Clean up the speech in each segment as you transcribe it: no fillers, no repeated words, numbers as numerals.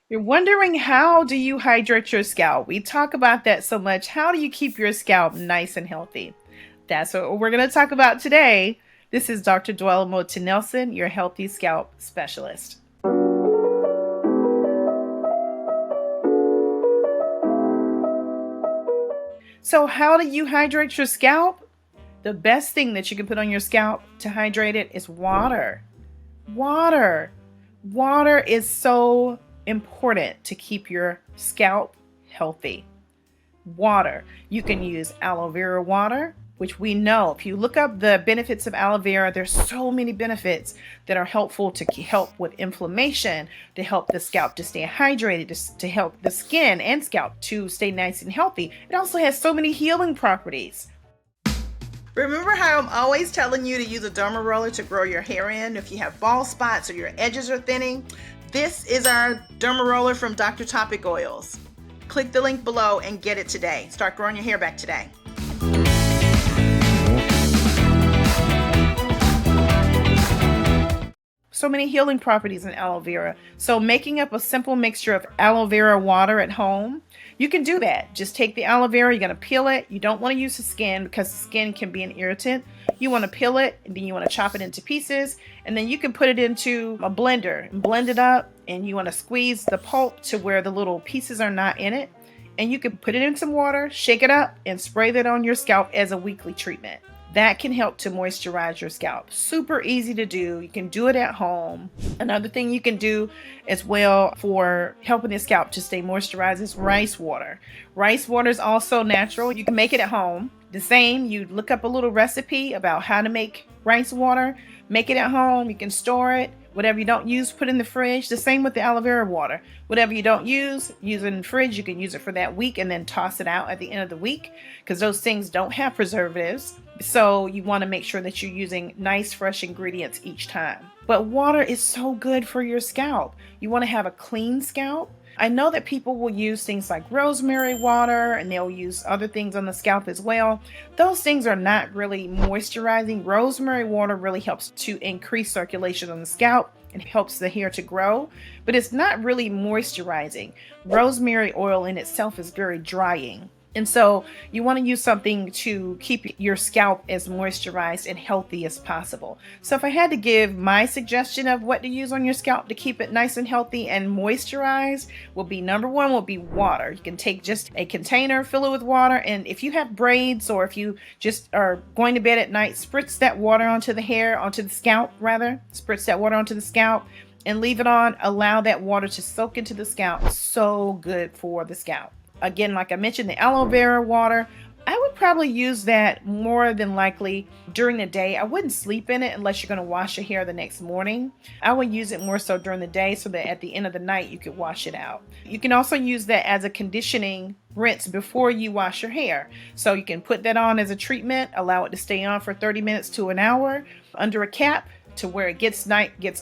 You're wondering, how do you hydrate your scalp? We talk about that so much. How do you keep your scalp nice and healthy? That's what we're going to talk about today. This is Dr. Dwella Moten Nelson, your healthy scalp specialist. So, how do you hydrate your scalp? The best thing that you can put on your scalp to hydrate it is water. Water. Water is so important to keep your scalp healthy. Water. You can use aloe vera water, which we know if you look up the benefits of aloe vera, there's so many benefits that are helpful to help with inflammation, to help the scalp to stay hydrated, to help the skin and scalp to stay nice and healthy. It also has so many healing properties. Remember how I'm always telling you to use a derma roller to grow your hair in if you have bald spots or your edges are thinning? This is our derma roller from Dr. Topic Oils. Click the link below and get it today. Start growing your hair back today. So many healing properties in aloe vera. So making up a simple mixture of aloe vera water at home, you can do that. Just take the aloe vera, you're going to peel it. You don't want to use the skin because the skin can be an irritant. You want to peel it, and then you want to chop it into pieces, and then you can put it into a blender and blend it up, and you want to squeeze the pulp to where the little pieces are not in it. And you can put it in some water, shake it up, and spray that on your scalp as a weekly treatment. That can help to moisturize your scalp. Super easy to do. You can do it at home. Another thing you can do as well for helping the scalp to stay moisturized is rice water. Rice water is also natural. You can make it at home. The same, you look up a little recipe about how to make rice water, make it at home. You can store it. Whatever you don't use, put in the fridge. The same with the aloe vera water. Whatever you don't use it in the fridge. You can use it for that week and then toss it out at the end of the week because those things don't have preservatives. So you want to make sure that you're using nice, fresh ingredients each time. But water is so good for your scalp. You want to have a clean scalp. I know that people will use things like rosemary water and they'll use other things on the scalp as well. Those things are not really moisturizing. Rosemary water really helps to increase circulation on the scalp and helps the hair to grow, but it's not really moisturizing. Rosemary oil in itself is very drying. And so you want to use something to keep your scalp as moisturized and healthy as possible. So if I had to give my suggestion of what to use on your scalp to keep it nice and healthy and moisturized, would be number one would be water. You can take just a container, fill it with water, and if you have braids or if you just are going to bed at night, spritz that water onto the hair, onto the scalp rather, spritz that water onto the scalp and leave it on. Allow that water to soak into the scalp. So good for the scalp. Again, like I mentioned, the aloe vera water, I would probably use that more than likely during the day. I wouldn't sleep in it unless you're going to wash your hair the next morning. I would use it more so during the day so that at the end of the night you could wash it out. You can also use that as a conditioning rinse before you wash your hair. So you can put that on as a treatment, allow it to stay on for 30 minutes to an hour under a cap, to where it gets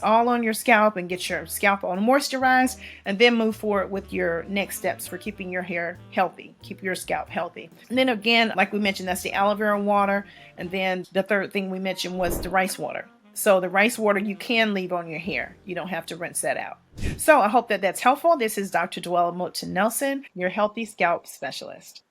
all on your scalp and gets your scalp all moisturized, and then move forward with your next steps for keeping your hair healthy, keep your scalp healthy. And then again, like we mentioned, that's the aloe vera water. And then the third thing we mentioned was the rice water. So the rice water you can leave on your hair. You don't have to rinse that out. So I hope that that's helpful. This is Dr. Dwella Moten Nelson, your healthy scalp specialist.